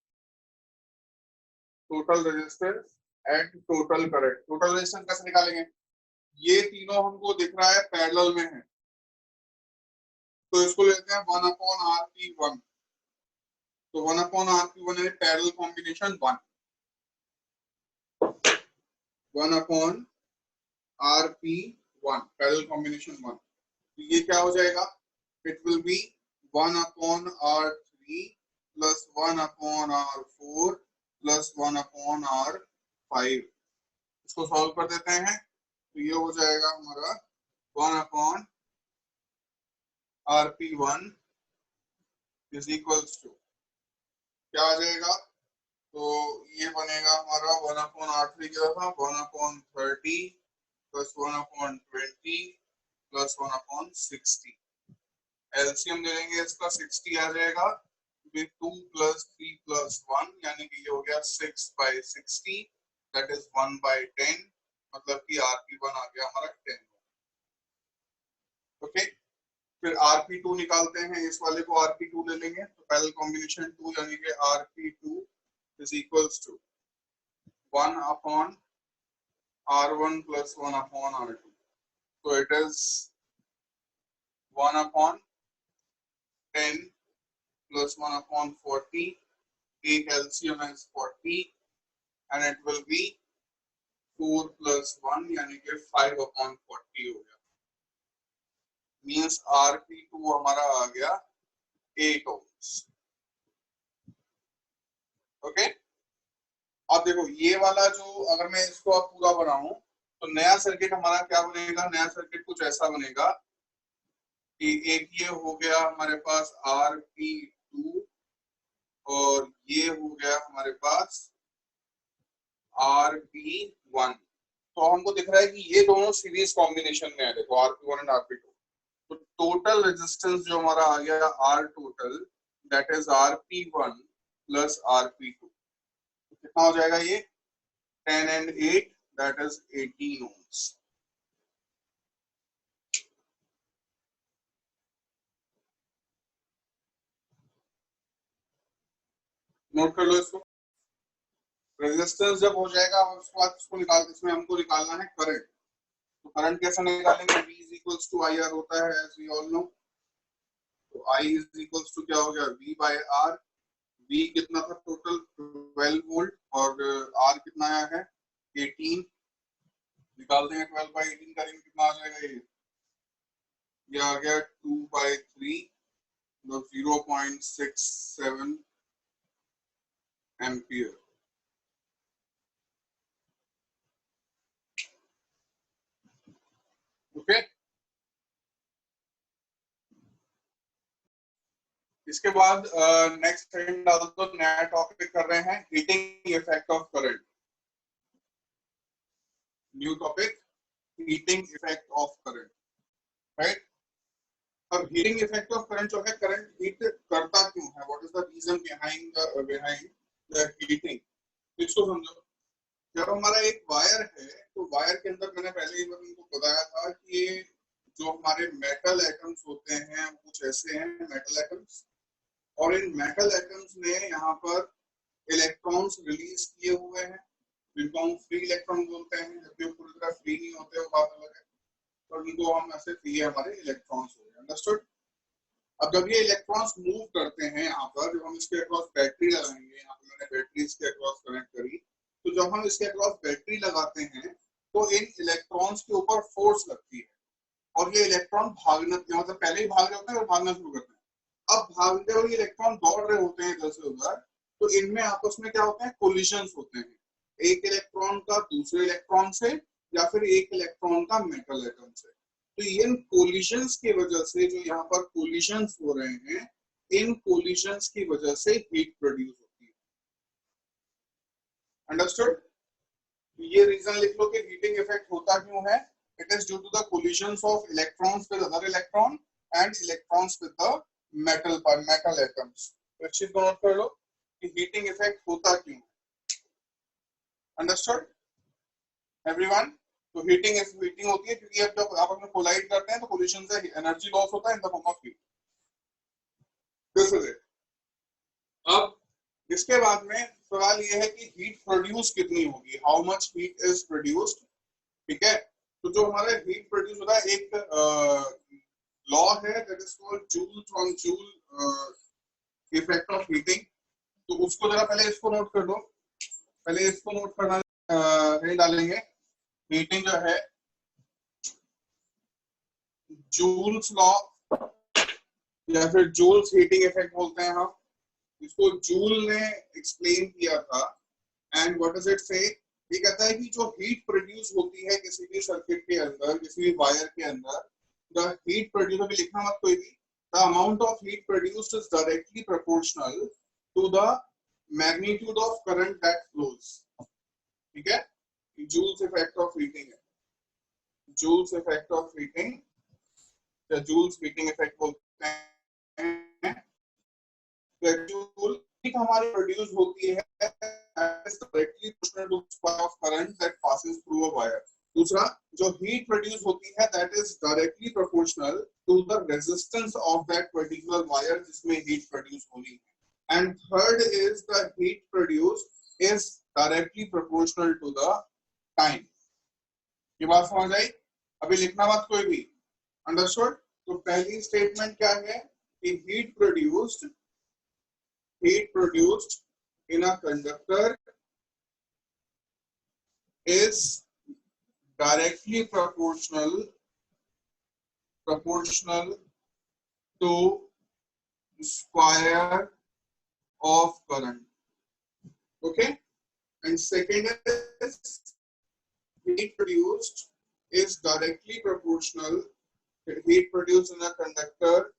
total resistance and total current. Total resistance कैसे निकालेंगे, ये तीनों हमको दिख रहा है पैरेलल में है, तो इसको लेते हैं 1/RP1, तो 1/RP1 है parallel combination 1, 1/RP1 parallel combination 1, तो ये क्या हो जाएगा, it will B 1/R3 plus 1/R4 plus 1/R5। इसको सॉल्व कर देते हैं, तो ये हो जाएगा हमारा 1/RP1 इज इक्वल्स टू क्या आ जाएगा, तो ये बनेगा हमारा 1/R3 क्या था 1/30 प्लस 1/20 प्लस 1/60। एलसीएम ले लेंगे इसका, 60 आ जाएगा, 2 प्लस 3 प्लस 1 यानी कि ये हो गया 6/60, दैट इज 1/10, मतलब कि RP1 आ गया हमारा 10, ओके। फिर RP2 निकालते हैं, इस वाले को RP2 ले लेंगे, तो पैरेलल कॉम्बिनेशन 2 यानी कि RP2 is equals to 1/R1 plus 1/R2, so it is 1/10 plus 1/40, take LCM as 40 and it will be 4 plus 1 यानी कि 5/40 हो गया, मीन्स RP2 हमारा आ गया 8 ohms, ओके। अब देखो ये वाला जो, अगर मैं इसको अब पूरा बनाऊं तो नया सर्किट हमारा क्या बनेगा, नया सर्किट कुछ ऐसा बनेगा कि एक ये हो गया हमारे पास RP2 और ये हो गया हमारे पास RP1, तो हमको दिख रहा है कि ये दोनों सीरीज कॉम्बिनेशन में है, देखो RP1 एंड RP2, तो टोटल रेजिस्टेंस जो हमारा आ गया R total, that is RP1 plus RP2, कितना हो जाएगा ये 10 and 8, that is 18 ohms। Note कर लो इसको, रेजिस्टेंस जब हो जाएगा उसके बाद इसको निकाल, इसमें हमको निकालना है करंट, तो करंट कैसे निकालेंगे, V is equals to IR होता है as we all know, तो I is equals to क्या हो गया V by R, V कितना था टोटल 12 वोल्ट और R कितना आया है 18, निकाल देंगे 12/18 करेंगे, कितना आ जाएगा ये आ गया 2/3, 0.67 एम्पियर, ओके। इसके बाद नेक्स्ट टाइम डाल दो, नया टॉपिक कर रहे हैं, heating effect of current, new topic heating effect of current, right. अब हीटिंग इफेक्ट ऑफ करंट जो है, करंट हीट करता क्यों है, what is the reason behind the heating, इसको समझो। जब हमारा एक वायर है तो वायर के अंदर मैंने पहले ही तुमको बताया था कि ये जो हमारे मेटल एटम्स होते हैं कुछ ऐसे हैं मेटल एटम्स, और इन मेटल एटम्स ने यहाँ पर इलेक्ट्रॉन्स रिलीज किए हुए हैं जिनको हम फ्री इलेक्ट्रॉन बोलते हैं, जबकि वो पूरी तरह फ्री नहीं होते, वो बात अलग है, तो इनको हम ऐसे ये हमारे इलेक्ट्रॉन्स हो गए, अंडरस्टूड। अब जब ये इलेक्ट्रॉन्स मूव करते हैं यहाँ पर, जब हम इसके अक्रॉस बैटरी लगाएंगे, यहाँ पर मैंने बैटरी इसके अक्रॉस कनेक्ट करी, तो जब हम इसके अक्रॉस बैटरी लगाते हैं तो इन इलेक्ट्रॉन्स के ऊपर फोर्स लगती है और ये इलेक्ट्रॉन भागना, मतलब पहले ही भाग रहे होते हैं और भागना शुरू करते हैं। अब भागते हुए इलेक्ट्रॉन दौड़ रहे होते हैं इधर से उधर, तो इनमें आपस में क्या होते हैं, कोलिजन्स होते हैं, एक इलेक्ट्रॉन का दूसरे इलेक्ट्रॉन से या फिर एक इलेक्ट्रॉन का मेटल एटम से। तो इन कोलिजन्स की वजह से, जो यहाँ पर कोलिजन्स हो रहे हैं, इन कोलिजन्स की वजह से हीट प्रोड्यूस होती है, अंडरस्टूड। ये रीजन लिख लो कि हीटिंग इफेक्ट होता क्यों है, it is due to the collisions of electrons with other electron and electrons with the metal atoms। तो इस चीज को नोट कर लो कि हीटिंग इफेक्ट होता क्यों, अंडरस्टूड एवरीवन। तो हीटिंग होती है क्योंकि अब जब आप अपने कोलाइड करते हैं तो कोलिशन से एनर्जी लॉस होता है in the form of heat, this is it. अब इसके बाद में सवाल ये है कि हीट प्रोड्यूस कितनी होगी, how much heat is produced, ठीक है। तो जो हमारा हीट प्रोड्यूस होता है, एक लॉ है that is called joule on joule effect of heating. तो उसको जरा पहले इसको नोट कर लो, पहले इसको नोट करना नहीं डालेंगे। हीटिंग जो है, जूल्स लॉ या फिर जूल्स हीटिंग इफेक्ट बोलते हैं हम, इसको जूल ने एक्सप्लेन किया था। एंड व्हाट डज इट से, ये कहता है कि जो हीट प्रोड्यूस होती है किसी भी सर्किट के अंदर, किसी भी वायर के अंदर, द हीट प्रोड्यूस, अभी लिखना मत कोई भी, the amount of heat produced is directly proportional to the magnitude of current that flows, ठीक है। जूल्स इफेक्ट ऑफ हीटिंग है, जूल्स इफेक्ट ऑफ हीटिंग या जूल्स हीटिंग इफेक्ट बोलते हैं। जूल हमारी प्रोड्यूस होती है directly proportional to square of current that passes through a wire. दूसरा, जो हीट प्रोड्यूस होती है that is directly proportional to the resistance of that particular wire जिसमें हीट प्रोड्यूस हो रही है। And third is the heat produce is directly proportional to the time. ये बात समझ आई, अभी लिखना मत कोई भी, अंडरस्टूड। तो पहली स्टेटमेंट क्या है कि heat produced in a conductor is directly proportional to square of current, okay। And second is heat produced is directly proportional, heat produced in a conductor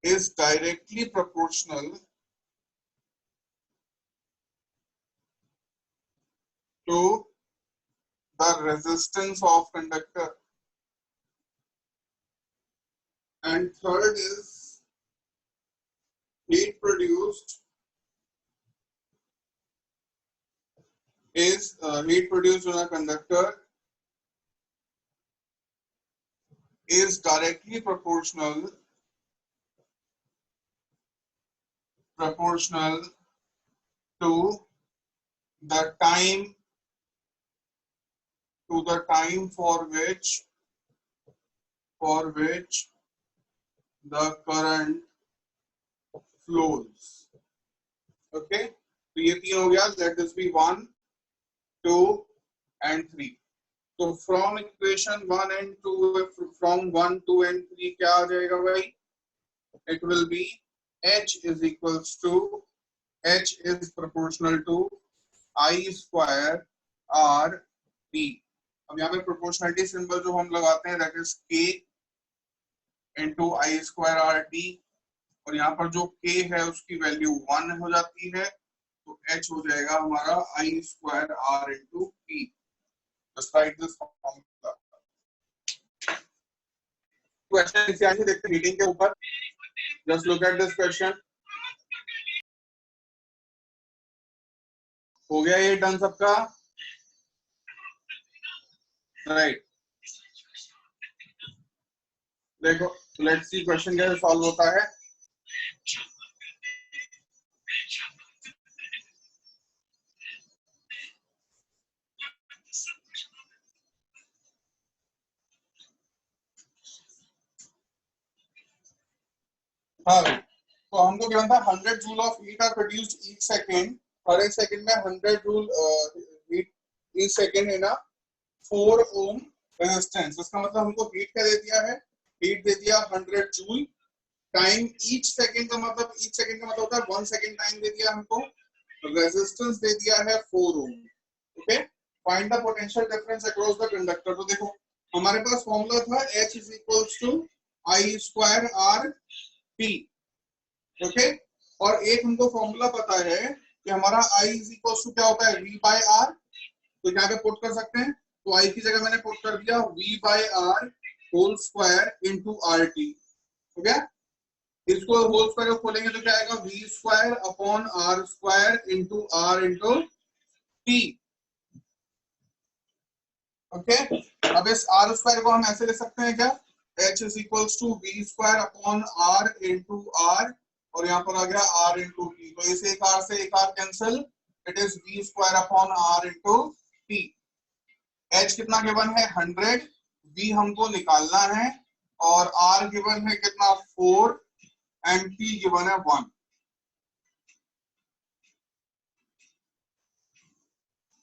is directly proportional to the resistance of conductor। And third is heat produced in a conductor is directly proportional to the time for which the current flows, okay। तो ये तीन हो गया, let this be 1, 2 and 3। तो from equation 1 and 2, from 1, 2 and 3 क्या आ जाएगा भाई, it will be H is equals to, H is proportional to I square R T। अब यहाँ पे प्रोपोर्शनलिटी सिंबल जो हम लगाते हैं that is K into I square R T, और यहाँ पर जो K है उसकी वैल्यू 1 हो जाती है, तो H हो जाएगा हमारा I square R into T। Just write this formula। Question इसे आगे देखते हैं हीटिंग के ऊपर। Just look at this question. हो गया ये डन सबका? राइट, देखो लेट्स सी क्वेश्चन कैसे सॉल्व होता है। हाँ, तो हमको गिवन था 100 joule of heat are produced each second, हर एक सेकंड में 100 joule heat each second in a 4 ohm resistance. इसका मतलब हमको हीट क्या दे दिया है? हीट दे दिया 100 जूल। टाइम ईच सेकंड का मतलब, ईच सेकंड का मतलब होता है 1 सेकंड टाइम दे दिया हमको। रेजिस्टेंस दे दिया है 4 ohm. Okay, find the potential difference across the conductor. तो देखो हमारे पास फॉर्मूला था H is equals to I square R P। Okay, और एक हमको फॉर्मूला पता है कि हमारा I इज इक्वल्स टू क्या होता है? V by R। तो यहाँ पे पुट कर सकते हैं, तो I की जगह मैंने पुट कर दिया V by R whole square into RT। हो गया? इसको होल स्क्वायर खोलेंगे तो क्या आएगा? V square upon R square into R into T। Okay, अब इस R स्क्वायर को हम ऐसे लिख सकते हैं क्या? H is equals to V square upon R into R, और यहाँ पर आ गया R इंटू टी। तो इस एक R से एक R cancel, it is V square upon R into T. H कितना गिवन है? 100। V हमको निकालना है, और R गिवन है कितना? 4, एंड T गिवन है 1।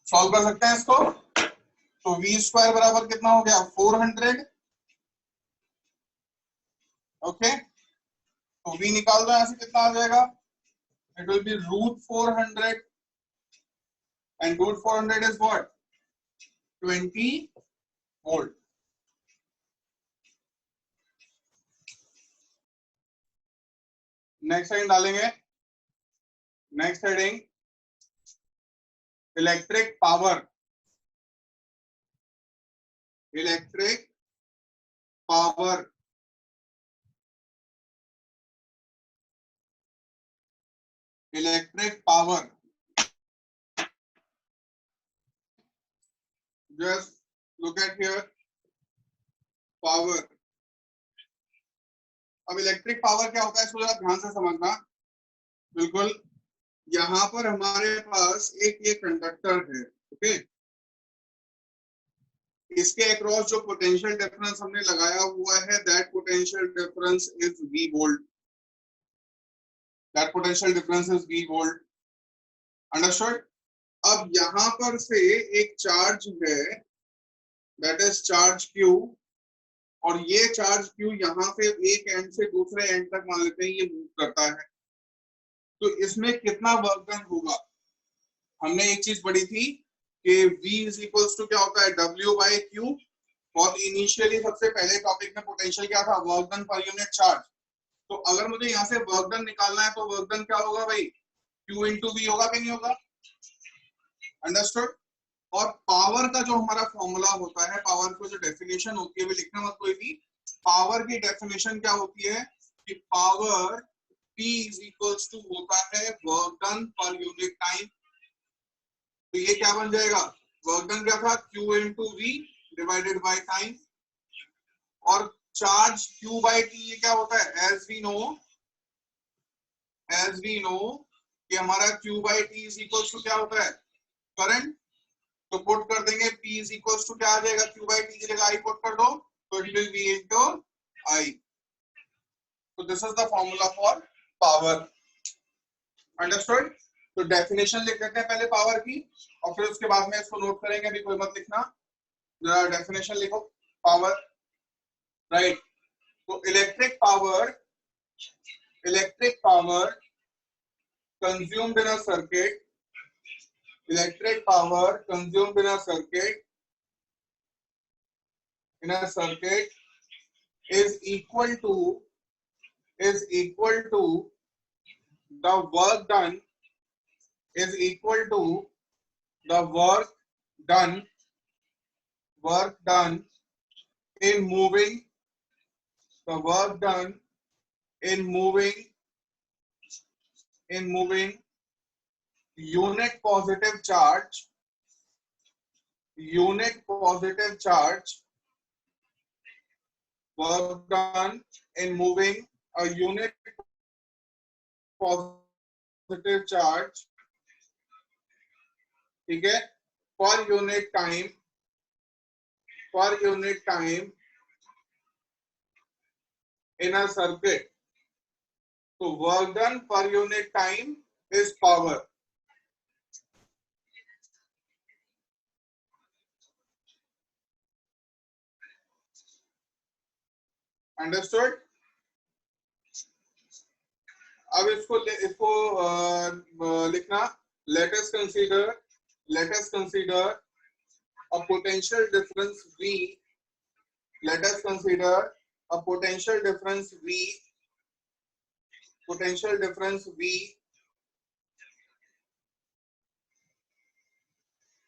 सॉल्व कर सकते हैं इसको। तो V स्क्वायर बराबर कितना हो गया? 400। ओके, तो V निकाल दो, यहाँ से कितना आ जाएगा? It will be root 400, and root 400 is what? 20 volt. Next heading डालेंगे। Next heading electric power. Electric power, electric power. Just look at here, power. अब इलेक्ट्रिक पावर क्या होता है इसको जरा ध्यान से समझना। बिल्कुल, यहाँ पर हमारे पास एक ये कंडक्टर है। ओके, इसके अक्रॉस जो पोटेंशियल डिफरेंस हमने लगाया हुआ है, that potential difference is V volt. That potential difference is V volt. Understood? अब यहां पर से एक चार्ज है, दैट इज चार्ज Q, और ये चार्ज Q यहाँ से एक एंड से दूसरे एंड तक मान लेते हैं ये मूव करता है। तो इसमें कितना वर्क डन होगा? हमने एक चीज पढ़ी थी कि V इज इक्वल्स टू क्या होता है? W by Q। और इनिशियली सबसे पहले टॉपिक में पोटेंशियल क्या था? Work done per unit charge. तो अगर मुझे यहाँ से वर्क डन निकालना है तो वर्क डन क्या होगा भाई? Q इंटू V होगा कि नहीं होगा? अंडरस्टूड? और पावर का जो हमारा फॉर्मूला होता है, पावर की जो डेफिनेशन होती है, वो लिखना मत कोई भी। पावर की डेफिनेशन क्या होती है कि power P is equals to होता है work done per unit time. तो ये क्या बन जाएगा? वर्क डन क्या था? Q into V divided by time. और चार्ज Q बाय T ये क्या होता है? एज वी नो कि हमारा Q by T is equals to क्या होता है? करंट। तो पुट कर देंगे P इज इक्वल्स टू क्या आ जाएगा? Q बाय T की जगह I पुट कर दो, तो it will B into I। तो this is the formula for power. Understood? तो डेफिनेशन लिख देते हैं पहले पावर की, और फिर उसके बाद में इसको नोट करेंगे। अभी कोई मत लिखना, जरा डेफिनेशन लिखो पावर। राइट, तो electric power consumed in a circuit, electric power consumed in a circuit is equal to the work done in moving the work done in moving unit positive charge work done in moving a unit positive charge, ठीक है, per unit time in a circuit. So work done per unit time is power. Understood? अब इसको लिखना. Let us consider a potential difference V. Let us consider a potential difference V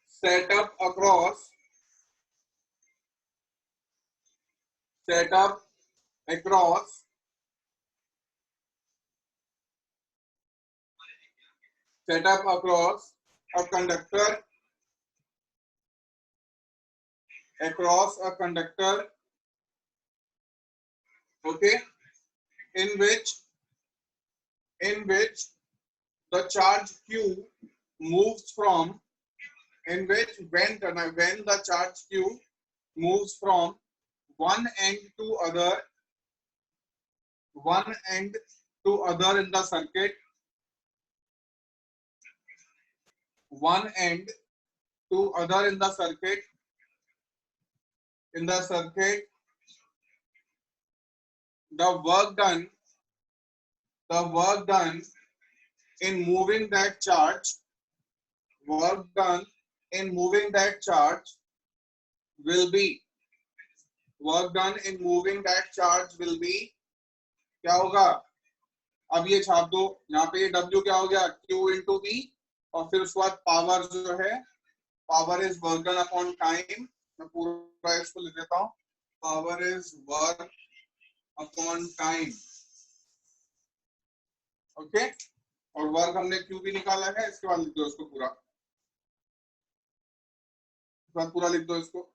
set up across a conductor, okay, in which the charge Q moves from, when the charge Q moves from one end to other in the circuit, the work done in moving that charge will be क्या होगा. अब ये छाप दो, यहाँ पे ये W क्या हो गया, Q इंटू V, और फिर उसके बाद पावर जो है, power is work done upon time. मैं पूरा इसको लिख देता हूँ. Power is work upon time, okay. और वर्क हमने Q भी निकाला है. इसके बाद लिख दो इसको पूरा लिख दो इसको.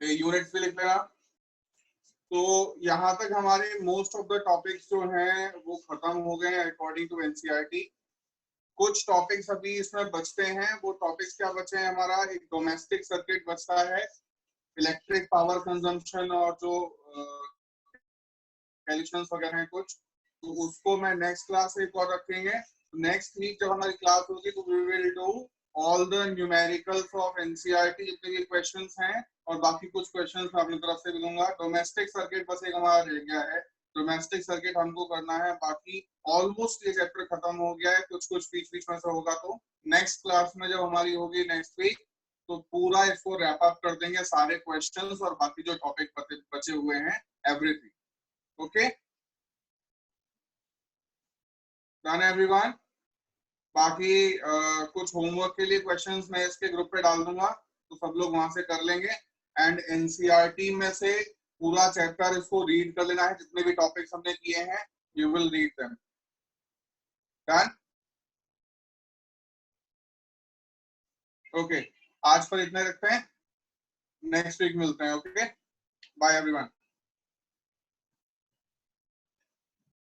यूनिट्स भी लिख लेना. तो यहाँ तक हमारे मोस्ट ऑफ द टॉपिक्स जो हैं वो खत्म हो गए हैं अकॉर्डिंग टू एनसीईआरटी. कुछ टॉपिक्स अभी इसमें बचते हैं. वो टॉपिक्स क्या बचे हैं हमारा, एक डोमेस्टिक सर्किट बचता है, इलेक्ट्रिक पावर कंजम्पशन और जो कैलकुलेशंस वगैरह हैं कुछ, तो उसको मैं नेक्स्ट क्लास से एक और रखेंगे. नेक्स्ट वीक जब हमारी क्लास होगी तो we will do all the numericals of NCERT, जितने भी क्वेश्चंस हैं, और बाकी कुछ क्वेश्चंस मैं अपनी तरफ से भी दूंगा. डोमेस्टिक सर्किट बस एक हमारा रह गया है. डोमेस्टिक सर्किट हमको करना है. बाकी ऑलमोस्ट ये चैप्टर खत्म हो गया है. कुछ बीच में से होगा. तो नेक्स्ट क्लास में जब हमारी होगी नेक्स्ट वीक, तो पूरा इसको रैप अप कर देंगे, सारे क्वेश्चंस और बाकी जो टॉपिक बचे हुए हैं, एवरीथिंग. Okay, done everyone. बाकी कुछ होमवर्क के लिए क्वेश्चंस मैं इसके ग्रुप पे डाल दूंगा, तो सब लोग वहां से कर लेंगे. एंड एनसीईआरटी में से पूरा चैप्टर इसको रीड कर लेना है. जितने भी टॉपिक्स हमने किए हैं, you will read them. Done. Okay, आज पर इतने रखते हैं. नेक्स्ट वीक मिलते हैं. Okay, bye everyone.